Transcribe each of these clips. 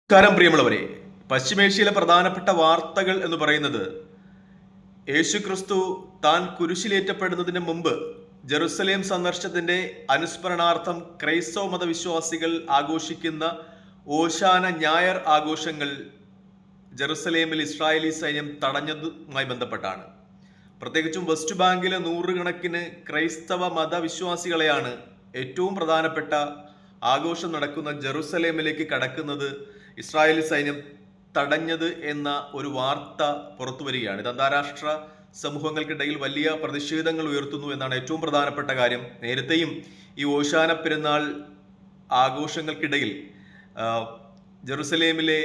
നമസ്കാരം പ്രിയമുള്ളവരെ, പശ്ചിമേഷ്യയിലെ പ്രധാനപ്പെട്ട വാർത്തകൾ എന്ന് പറയുന്നത് യേശുക്രിസ്തു താൻ കുരിശിലേറ്റപ്പെടുന്നതിന് മുമ്പ് ജെറുസലേം സന്ദർശനത്തിന്റെ അനുസ്മരണാർത്ഥം ക്രൈസ്തവ മതവിശ്വാസികൾ ആഘോഷിക്കുന്ന ഓശാന ഞായർ ആഘോഷങ്ങൾ ജെറുസലേമിൽ ഇസ്രായേലി സൈന്യം തടഞ്ഞതുമായി ബന്ധപ്പെട്ടാണ്. പ്രത്യേകിച്ചും വെസ്റ്റ് ബാങ്കിലെ നൂറുകണക്കിന് ക്രൈസ്തവ മതവിശ്വാസികളെയാണ് ഏറ്റവും പ്രധാനപ്പെട്ട ആഘോഷം നടക്കുന്ന ജെറുസലേമിലേക്ക് കടക്കുന്നത് ഇസ്രായേലി സൈന്യം തടഞ്ഞത് എന്ന ഒരു വാർത്ത പുറത്തു വരികയാണ്. ഇത് അന്താരാഷ്ട്ര സമൂഹങ്ങൾക്കിടയിൽ വലിയ പ്രതിഷേധങ്ങൾ ഉയർത്തുന്നു എന്നാണ് ഏറ്റവും പ്രധാനപ്പെട്ട കാര്യം. നേരത്തെയും ഈ ഓശാന പെരുന്നാൾ ആഘോഷങ്ങൾക്കിടയിൽ ജെറുസലേമിലെ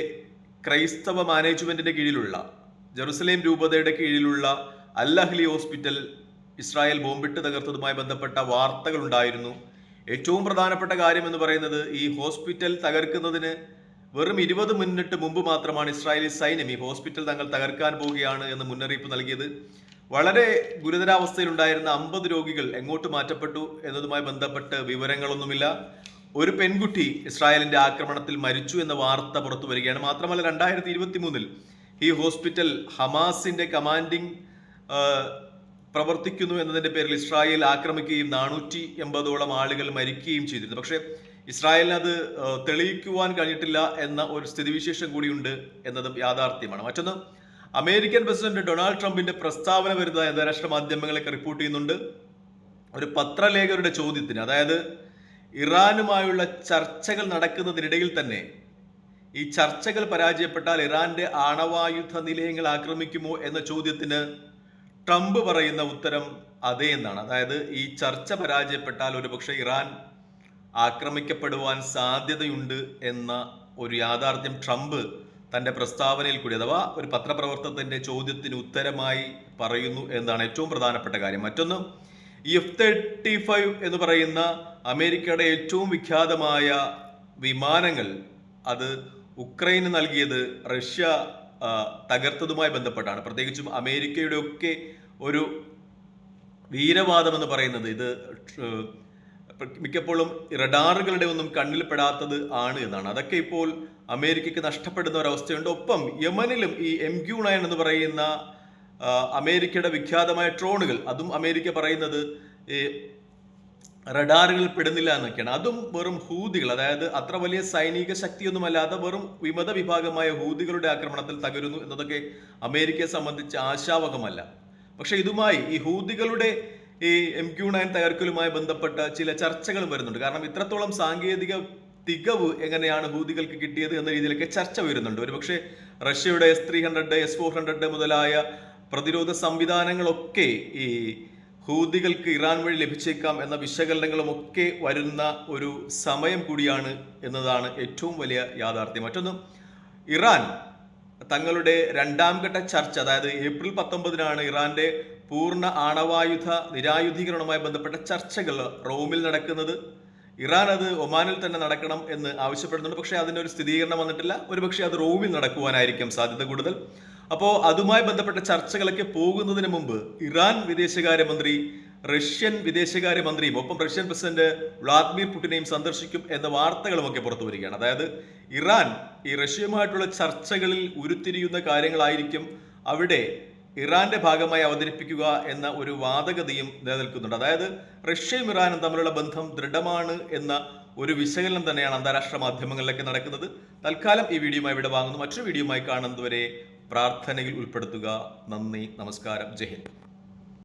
ക്രൈസ്തവ മാനേജ്മെന്റിന്റെ കീഴിലുള്ള ജെറുസലേം രൂപതയുടെ കീഴിലുള്ള അൽ അഹ്ലി ഹോസ്പിറ്റൽ ഇസ്രായേൽ ബോംബിട്ട് തകർത്തതുമായി ബന്ധപ്പെട്ട വാർത്തകൾ ഉണ്ടായിരുന്നു. ഏറ്റവും പ്രധാനപ്പെട്ട കാര്യം എന്ന് പറയുന്നത് ഈ ഹോസ്പിറ്റൽ തകർക്കുന്നതിന് വെറും 20 മിനിറ്റ് മുമ്പ് മാത്രമാണ് ഇസ്രായേലി സൈന്യം ഈ ഹോസ്പിറ്റൽ തങ്ങൾ തകർക്കാൻ പോവുകയാണ് എന്ന് മുന്നറിയിപ്പ് നൽകിയത്. വളരെ ഗുരുതരാവസ്ഥയിലുണ്ടായിരുന്ന 50 രോഗികൾ എങ്ങോട്ട് മാറ്റപ്പെട്ടു എന്നതുമായി ബന്ധപ്പെട്ട് വിവരങ്ങളൊന്നുമില്ല. ഒരു പെൺകുട്ടി ഇസ്രായേലിന്റെ ആക്രമണത്തിൽ മരിച്ചു എന്ന വാർത്ത പുറത്തു വരികയാണ്. മാത്രമല്ല 2023 ഈ ഹോസ്പിറ്റൽ ഹമാസിന്റെ കമാൻഡിംഗ് പ്രവർത്തിക്കുന്നു എന്നതിന്റെ പേരിൽ ഇസ്രായേൽ ആക്രമിക്കുകയും 480ഓളം ആളുകൾ മരിക്കുകയും ചെയ്തിരുന്നു. പക്ഷേ ഇസ്രായേലിന് അത് തെളിയിക്കുവാൻ കഴിഞ്ഞിട്ടില്ല എന്ന ഒരു സ്ഥിതിവിശേഷം കൂടിയുണ്ട് എന്നതും യാഥാർത്ഥ്യമാണ്. മറ്റൊന്ന്, അമേരിക്കൻ പ്രസിഡന്റ് ഡൊണാൾഡ് ട്രംപിന്റെ പ്രസ്താവന വരുന്ന അന്താരാഷ്ട്ര മാധ്യമങ്ങളൊക്കെ റിപ്പോർട്ട് ചെയ്യുന്നുണ്ട്. ഒരു പത്രലേഖകരുടെ ചോദ്യത്തിന്, അതായത് ഇറാനുമായുള്ള ചർച്ചകൾ നടക്കുന്നതിനിടയിൽ തന്നെ ഈ ചർച്ചകൾ പരാജയപ്പെട്ടാൽ ഇറാന്റെ ആണവായുധ നിലയങ്ങൾ ആക്രമിക്കുമോ എന്ന ചോദ്യത്തിന് ട്രംപ് പറയുന്ന ഉത്തരം അതെ എന്നാണ്. അതായത് ഈ ചർച്ച പരാജയപ്പെട്ടാൽ ഒരുപക്ഷെ ഇറാൻ ആക്രമിക്കപ്പെടുവാൻ സാധ്യതയുണ്ട് എന്ന ഒരു യാഥാർത്ഥ്യം ട്രംപ് തന്റെ പ്രസ്താവനയിൽ കൂടി, അഥവാ ഒരു പത്രപ്രവർത്തകന്റെ ചോദ്യത്തിന് ഉത്തരമായി പറയുന്നു എന്നാണ് ഏറ്റവും പ്രധാനപ്പെട്ട കാര്യം. മറ്റൊന്ന്, F-35 എന്ന് പറയുന്ന അമേരിക്കയുടെ ഏറ്റവും വിഖ്യാതമായ വിമാനങ്ങൾ അത് ഉക്രൈന് നൽകിയത് റഷ്യ തകർത്തതുമായി ബന്ധപ്പെട്ടാണ്. പ്രത്യേകിച്ചും അമേരിക്കയുടെ ഒക്കെ ഒരു വീരവാദം എന്ന് പറയുന്നത് ഇത് മിക്കപ്പോഴും റഡാറുകളുടെ ഒന്നും കണ്ണിൽപ്പെടാത്തത് ആണ് എന്നാണ്. അതൊക്കെ ഇപ്പോൾ അമേരിക്കയ്ക്ക് നഷ്ടപ്പെടുന്ന ഒരവസ്ഥയുണ്ട്. ഒപ്പം യമനിലും ഈ MQ-9 എന്ന് പറയുന്ന അമേരിക്കയുടെ വിഖ്യാതമായ ഡ്രോണുകൾ, അതും അമേരിക്ക പറയുന്നത് ഈ റഡാറുകളിൽ പെടുന്നില്ല എന്നൊക്കെയാണ്. അതും വെറും ഹൂതികൾ, അതായത് അത്ര വലിയ സൈനിക ശക്തിയൊന്നുമല്ലാതെ വെറും വിമത വിഭാഗമായ ഹൂതികളുടെ ആക്രമണത്തിൽ തകരുന്നു എന്നതൊക്കെ അമേരിക്കയെ സംബന്ധിച്ച് ആശാവഹമല്ല. പക്ഷെ ഇതുമായി ഈ ഹൂതികളുടെ ഈ MQ-9 തകർക്കലുമായി ബന്ധപ്പെട്ട ചില ചർച്ചകളും വരുന്നുണ്ട്. കാരണം ഇത്രത്തോളം സാങ്കേതിക തികവ് എങ്ങനെയാണ് ഹൂതികൾക്ക് കിട്ടിയത് എന്ന രീതിയിലൊക്കെ ചർച്ച വരുന്നുണ്ട്. ഒരുപക്ഷെ റഷ്യയുടെ S-300, S-400 മുതലായ പ്രതിരോധ സംവിധാനങ്ങളൊക്കെ ഈ ഹൂതികൾക്ക് ഇറാൻ വഴി ലഭിച്ചേക്കാം എന്ന വിശകലനങ്ങളും ഒക്കെ വരുന്ന ഒരു സമയം കൂടിയാണ് എന്നതാണ് ഏറ്റവും വലിയ യാഥാർത്ഥ്യം. മറ്റൊന്ന്, ഇറാൻ തങ്ങളുടെ രണ്ടാം ഘട്ട ചർച്ച, അതായത് ഏപ്രിൽ 19 ഇറാന്റെ പൂർണ്ണ ആണവായുധ നിരായുധീകരണവുമായി ബന്ധപ്പെട്ട ചർച്ചകൾ റോമിൽ നടക്കുന്നത്. ഇറാൻ അത് ഒമാനിൽ തന്നെ നടക്കണം എന്ന് ആവശ്യപ്പെടുന്നുണ്ട്. പക്ഷേ അതിനൊരു സ്ഥിരീകരണം വന്നിട്ടില്ല. ഒരുപക്ഷെ അത് റോമിൽ നടക്കുവാനായിരിക്കും സാധ്യത കൂടുതൽ. അപ്പോൾ അതുമായി ബന്ധപ്പെട്ട ചർച്ചകളൊക്കെ പോകുന്നതിന് മുമ്പ് ഇറാൻ വിദേശകാര്യമന്ത്രി റഷ്യൻ വിദേശകാര്യമന്ത്രിയും ഒപ്പം റഷ്യൻ പ്രസിഡന്റ് വ്ളാദിമിർ പുടിനെയും സന്ദർശിക്കും എന്ന വാർത്തകളുമൊക്കെ പുറത്തു വരികയാണ്. അതായത് ഇറാൻ ഈ റഷ്യയുമായിട്ടുള്ള ചർച്ചകളിൽ ഉരുത്തിരിയുന്ന കാര്യങ്ങളായിരിക്കും അവിടെ ഇറാന്റെ ഭാഗമായി അവതരിപ്പിക്കുക എന്ന ഒരു വാദഗതിയും നിലനിൽക്കുന്നുണ്ട്. അതായത് റഷ്യയും ഇറാനും തമ്മിലുള്ള ബന്ധം ദൃഢമാണ് എന്ന ഒരു വിശകലനം തന്നെയാണ് അന്താരാഷ്ട്ര മാധ്യമങ്ങളിലൊക്കെ നടക്കുന്നത്. തൽക്കാലം ഈ വീഡിയോയുമായി ഇവിടെ വാങ്ങുന്നു. മറ്റൊരു വീഡിയോയുമായി കാണുന്നതുവരെ പ്രാർത്ഥനയിൽ ഉൾപ്പെടുത്തുക. നന്ദി, നമസ്കാരം, ജയ് ഹിന്ദ്.